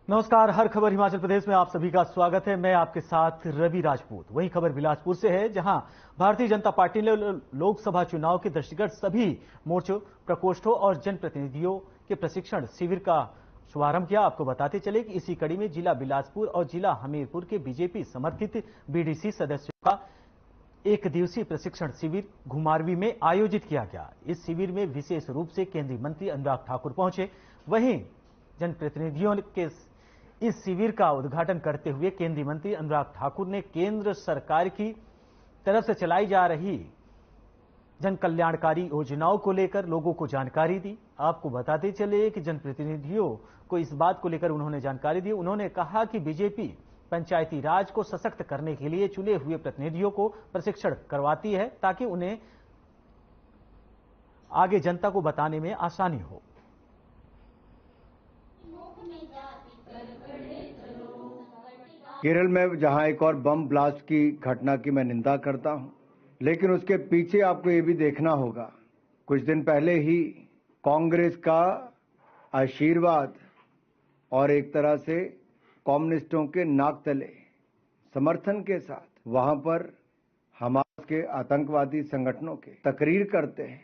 नमस्कार, हर खबर हिमाचल प्रदेश में आप सभी का स्वागत है। मैं आपके साथ रवि राजपूत। वही खबर बिलासपुर से है, जहां भारतीय जनता पार्टी ने लोकसभा चुनाव के दृष्टिगत सभी मोर्चों, प्रकोष्ठों और जनप्रतिनिधियों के प्रशिक्षण शिविर का शुभारंभ किया। आपको बताते चले कि इसी कड़ी में जिला बिलासपुर और जिला हमीरपुर के बीजेपी समर्थित बीडीसी सदस्यों का एक दिवसीय प्रशिक्षण शिविर घुमारवी में आयोजित किया गया। इस शिविर में विशेष रूप से केंद्रीय मंत्री अनुराग ठाकुर पहुंचे। वहीं जनप्रतिनिधियों के इस शिविर का उद्घाटन करते हुए केंद्रीय मंत्री अनुराग ठाकुर ने केंद्र सरकार की तरफ से चलाई जा रही जन कल्याणकारी योजनाओं को लेकर लोगों को जानकारी दी। आपको बताते चले कि जनप्रतिनिधियों को इस बात को लेकर उन्होंने जानकारी दी। उन्होंने कहा कि बीजेपी पंचायती राज को सशक्त करने के लिए चुने हुए प्रतिनिधियों को प्रशिक्षण करवाती है, ताकि उन्हें आगे जनता को बताने में आसानी हो। केरल में जहां एक और बम ब्लास्ट की घटना की मैं निंदा करता हूं, लेकिन उसके पीछे आपको ये भी देखना होगा, कुछ दिन पहले ही कांग्रेस का आशीर्वाद और एक तरह से कम्युनिस्टों के नाक तले समर्थन के साथ वहां पर हमास के आतंकवादी संगठनों के तकरीर करते हैं,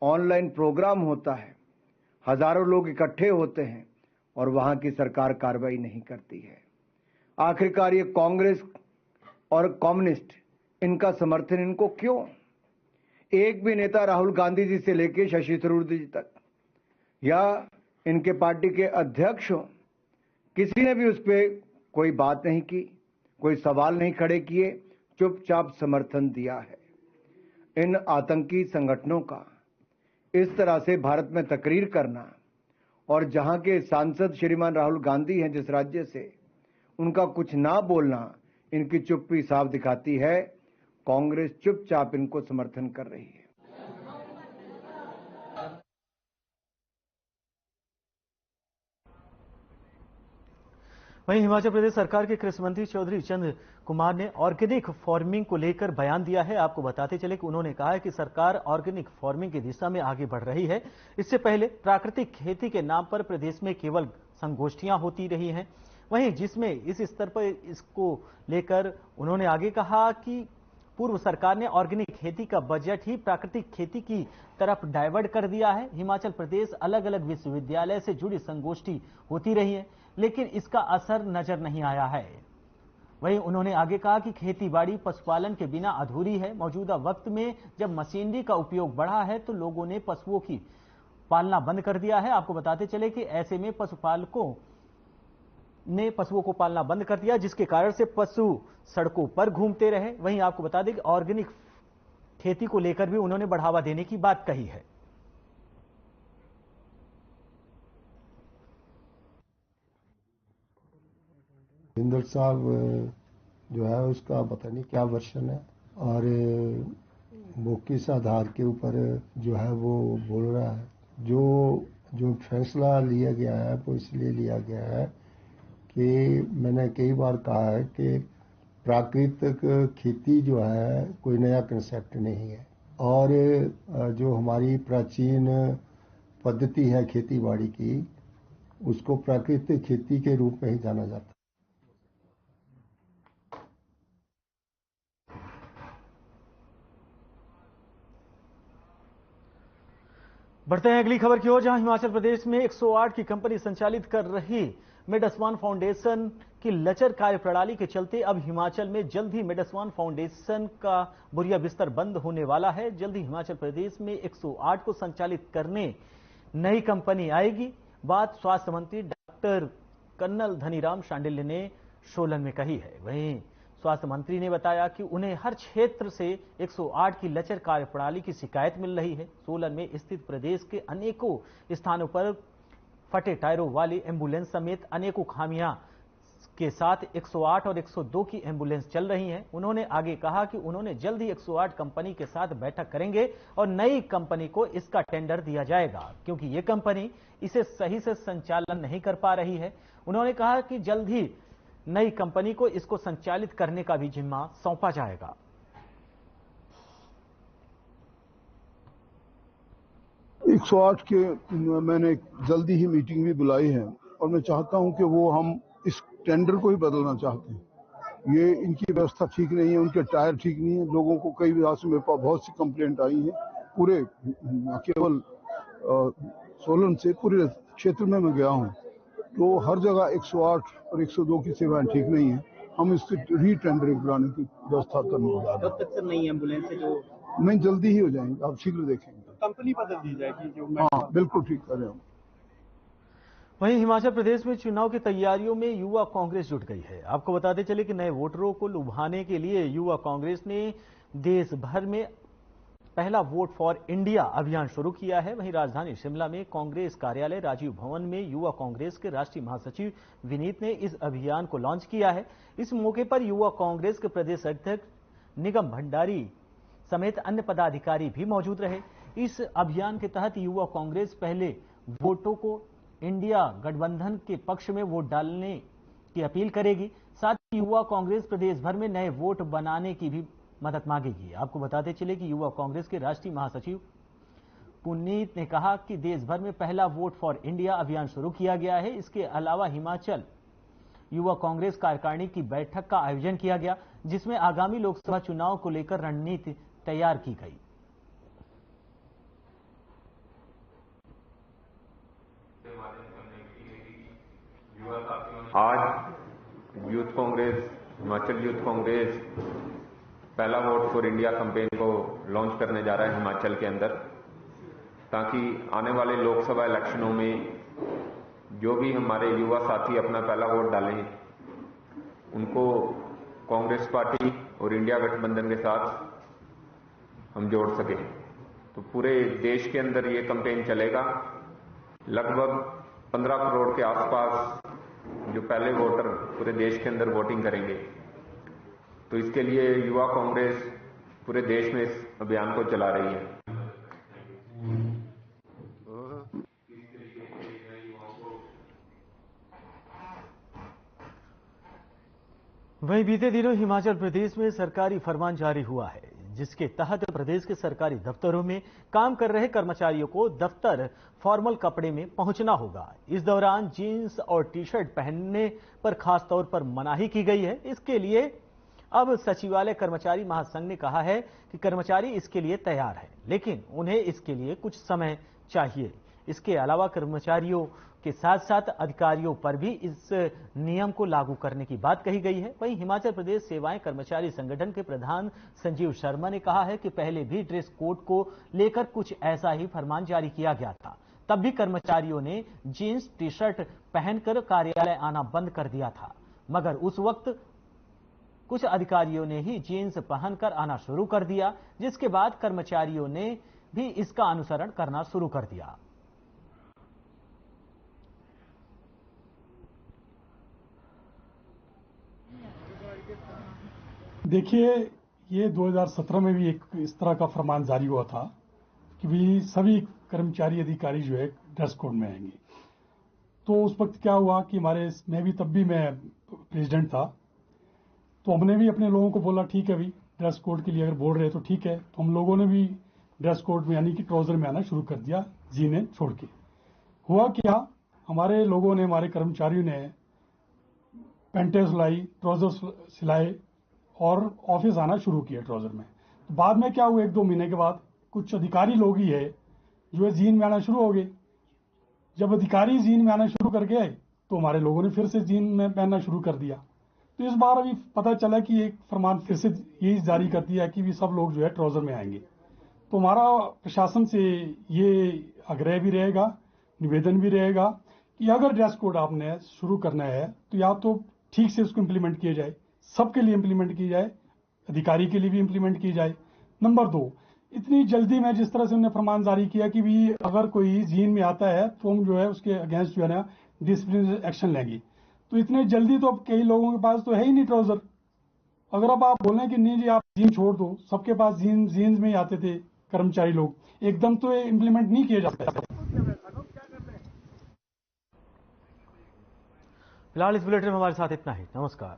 ऑनलाइन प्रोग्राम होता है, हजारों लोग इकट्ठे होते हैं और वहां की सरकार कार्रवाई नहीं करती है। आखिरकार ये कांग्रेस और कम्युनिस्ट, इनका समर्थन इनको क्यों? एक भी नेता राहुल गांधी जी से लेकर शशि थरूर जी तक या इनके पार्टी के अध्यक्ष हो, किसी ने भी उस पर कोई बात नहीं की, कोई सवाल नहीं खड़े किए, चुपचाप समर्थन दिया है। इन आतंकी संगठनों का इस तरह से भारत में तकरीर करना, और जहां के सांसद श्रीमान राहुल गांधी हैं जिस राज्य से, उनका कुछ ना बोलना इनकी चुप्पी साफ दिखाती है। कांग्रेस चुपचाप इनको समर्थन कर रही है। वहीं हिमाचल प्रदेश सरकार के कृषि मंत्री चौधरी चंद कुमार ने ऑर्गेनिक फार्मिंग को लेकर बयान दिया है। आपको बताते चले कि उन्होंने कहा है कि सरकार ऑर्गेनिक फार्मिंग की दिशा में आगे बढ़ रही है। इससे पहले प्राकृतिक खेती के नाम पर प्रदेश में केवल संगोष्ठियां होती रही हैं, वहीं जिसमें इस स्तर पर इसको लेकर उन्होंने आगे कहा कि पूर्व सरकार ने ऑर्गेनिक खेती का बजट ही प्राकृतिक खेती की तरफ डाइवर्ट कर दिया है। हिमाचल प्रदेश अलग अलग विश्वविद्यालय से जुड़ी संगोष्ठी होती रही है, लेकिन इसका असर नजर नहीं आया है। वहीं उन्होंने आगे कहा कि खेती-बाड़ी पशुपालन के बिना अधूरी है। मौजूदा वक्त में जब मशीनरी का उपयोग बढ़ा है तो लोगों ने पशुओं की पालना बंद कर दिया है। आपको बताते चले कि ऐसे में पशुपालकों ने पशुओं को पालना बंद कर दिया, जिसके कारण से पशु सड़कों पर घूमते रहे। वहीं आपको बता दें कि ऑर्गेनिक खेती को लेकर भी उन्होंने बढ़ावा देने की बात कही है। इंदर साहब जो है उसका पता नहीं क्या वर्षन है, और वो किस आधार के ऊपर जो है वो बोल रहा है। जो फैसला लिया गया है वो इसलिए लिया गया है कि मैंने कई बार कहा है कि प्राकृतिक खेती जो है कोई नया कंसेप्ट नहीं है, और जो हमारी प्राचीन पद्धति है खेती बाड़ी की, उसको प्राकृतिक खेती के रूप में ही जाना जाता है। बढ़ते हैं अगली खबर की ओर, जहां हिमाचल प्रदेश में 108 की कंपनी संचालित कर रही मेडस्वान फाउंडेशन की लचर कार्य प्रणाली के चलते अब हिमाचल में जल्द ही मेडस्वान फाउंडेशन का बुरिया बिस्तर बंद होने वाला है। जल्द ही हिमाचल प्रदेश में 108 को संचालित करने नई कंपनी आएगी। बात स्वास्थ्य मंत्री डॉक्टर कर्नल धनीराम शांडिल्य ने सोलन में कही है। वहीं स्वास्थ्य मंत्री ने बताया कि उन्हें हर क्षेत्र से 108 की लचर कार्य प्रणाली की शिकायत मिल रही है। सोलन में स्थित प्रदेश के अनेकों स्थानों पर फटे टायरों वाली एम्बुलेंस समेत अनेकों खामियां के साथ 108 और 102 की एम्बुलेंस चल रही हैं। उन्होंने आगे कहा कि उन्होंने जल्द ही 108 कंपनी के साथ बैठक करेंगे और नई कंपनी को इसका टेंडर दिया जाएगा, क्योंकि ये कंपनी इसे सही से संचालन नहीं कर पा रही है। उन्होंने कहा कि जल्द ही नई कंपनी को इसको संचालित करने का भी जिम्मा सौंपा जाएगा। 108 के मैंने जल्दी ही मीटिंग भी बुलाई है और मैं चाहता हूं कि वो हम इस टेंडर को ही बदलना चाहते हैं। ये इनकी व्यवस्था ठीक नहीं है, उनके टायर ठीक नहीं है। लोगों को कई विधाओं से मेरे पास बहुत सी कंप्लेंट आई है, पूरे केवल सोलन से पूरे क्षेत्र में मैं गया हूँ, तो हर जगह 108 और 102 की सेवाएं ठीक नहीं है। हम इससे री-टेंडरिंग कराने की व्यवस्था करने जा रहे हैं। कब तक सर नई एम्बुलेंस है जो नहीं, जल्दी ही हो जाएंगे, आप शीघ्र देखेंगे। कंपनी बदल दी जाएगी जो हाँ, बिल्कुल ठीक कर रहे हो। वहीं हिमाचल प्रदेश में चुनाव की तैयारियों में युवा कांग्रेस जुट गई है। आपको बताते चले कि नए वोटरों को लुभाने के लिए युवा कांग्रेस ने देश भर में पहला वोट फॉर इंडिया अभियान शुरू किया है। वहीं राजधानी शिमला में कांग्रेस कार्यालय राजीव भवन में युवा कांग्रेस के राष्ट्रीय महासचिव विनीत ने इस अभियान को लॉन्च किया है। इस मौके पर युवा कांग्रेस के प्रदेश अध्यक्ष निगम भंडारी समेत अन्य पदाधिकारी भी मौजूद रहे। इस अभियान के तहत युवा कांग्रेस पहले वोटों को इंडिया गठबंधन के पक्ष में वोट डालने की अपील करेगी। साथ ही युवा कांग्रेस प्रदेश भर में नए वोट बनाने की भी मदद मांगेगी। आपको बताते चले कि युवा कांग्रेस के राष्ट्रीय महासचिव पुनीत ने कहा कि देश भर में पहला वोट फॉर इंडिया अभियान शुरू किया गया है। इसके अलावा हिमाचल युवा कांग्रेस कार्यकारिणी की बैठक का आयोजन किया गया, जिसमें आगामी लोकसभा चुनाव को लेकर रणनीति तैयार की गई। आज यूथ कांग्रेस, हिमाचल यूथ कांग्रेस पहला वोट फॉर इंडिया कैंपेन को लॉन्च करने जा रहा है हिमाचल के अंदर, ताकि आने वाले लोकसभा इलेक्शनों में जो भी हमारे युवा साथी अपना पहला वोट डालें, उनको कांग्रेस पार्टी और इंडिया गठबंधन के साथ हम जोड़ सकें। तो पूरे देश के अंदर ये कैंपेन चलेगा। लगभग 15 करोड़ के आसपास जो पहले वोटर पूरे देश के अंदर वोटिंग करेंगे। तो इसके लिए युवा कांग्रेस पूरे देश में इस अभियान को चला रही है। वहीं बीते दिनों हिमाचल प्रदेश में सरकारी फरमान जारी हुआ है, जिसके तहत प्रदेश के सरकारी दफ्तरों में काम कर रहे कर्मचारियों को दफ्तर फॉर्मल कपड़े में पहुंचना होगा। इस दौरान जीन्स और टी शर्ट पहनने पर खास तौर पर मनाही की गई है। इसके लिए अब सचिवालय कर्मचारी महासंघ ने कहा है कि कर्मचारी इसके लिए तैयार है, लेकिन उन्हें इसके लिए कुछ समय चाहिए। इसके अलावा कर्मचारियों के साथ साथ अधिकारियों पर भी इस नियम को लागू करने की बात कही गई है। वहीं हिमाचल प्रदेश सेवाएं कर्मचारी संगठन के प्रधान संजीव शर्मा ने कहा है कि पहले भी ड्रेस कोड को लेकर कुछ ऐसा ही फरमान जारी किया गया था, तब भी कर्मचारियों ने जीन्स टी शर्ट पहनकर कार्यालय आना बंद कर दिया था, मगर उस वक्त कुछ अधिकारियों ने ही जीन्स पहनकर आना शुरू कर दिया, जिसके बाद कर्मचारियों ने भी इसका अनुसरण करना शुरू कर दिया। देखिए, ये 2017 में भी एक इस तरह का फरमान जारी हुआ था कि भी सभी कर्मचारी अधिकारी जो है ड्रेस कोड में आएंगे। तो उस वक्त क्या हुआ कि तब भी मैं प्रेसिडेंट था, तो हमने भी अपने लोगों को बोला ठीक है भाई, ड्रेस कोड के लिए अगर बोल रहे तो ठीक है। तो हम लोगों ने भी ड्रेस कोड में यानी कि ट्राउजर में आना शुरू कर दिया, जीने छोड़ के। हुआ क्या, हमारे लोगों ने, हमारे कर्मचारियों ने पैंटें सिलाई, ट्राउजर सिलाए और ऑफिस आना शुरू किया ट्राउजर में। तो बाद में क्या हुआ, 1-2 महीने के बाद कुछ अधिकारी लोग ही है जो है जीन में आना शुरू हो गए। जब अधिकारी जीन में आना शुरू कर गए तो हमारे लोगों ने फिर से जीन में पहनना शुरू कर दिया। तो इस बार अभी पता चला कि एक फरमान फिर से यही जारी कर दिया कि भी सब लोग जो है ट्राउजर में आएंगे। तो हमारा प्रशासन से ये आग्रह भी रहेगा, निवेदन भी रहेगा कि अगर ड्रेस कोड आपने शुरू करना है तो या तो ठीक से उसको इम्प्लीमेंट किया जाए, सबके लिए इम्प्लीमेंट की जाए, अधिकारी के लिए भी इम्प्लीमेंट की जाए। नंबर 2, इतनी जल्दी में जिस तरह से उन्होंने फरमान जारी किया कि भी अगर कोई जीन में आता है तो हम जो है उसके अगेंस्ट जो है ना डिसिप्लिनरी एक्शन लेंगे। तो इतने जल्दी तो अब कई लोगों के पास तो है ही नहीं ट्राउजर। अगर अब आप बोलें कि नहीं जी आप जीन छोड़ दो, सबके पास जीन्स में ही आते थे कर्मचारी लोग, एकदम तो इम्प्लीमेंट नहीं किया जा सकता। फिलहाल इस बुलेटिन में हमारे साथ इतना ही। नमस्कार।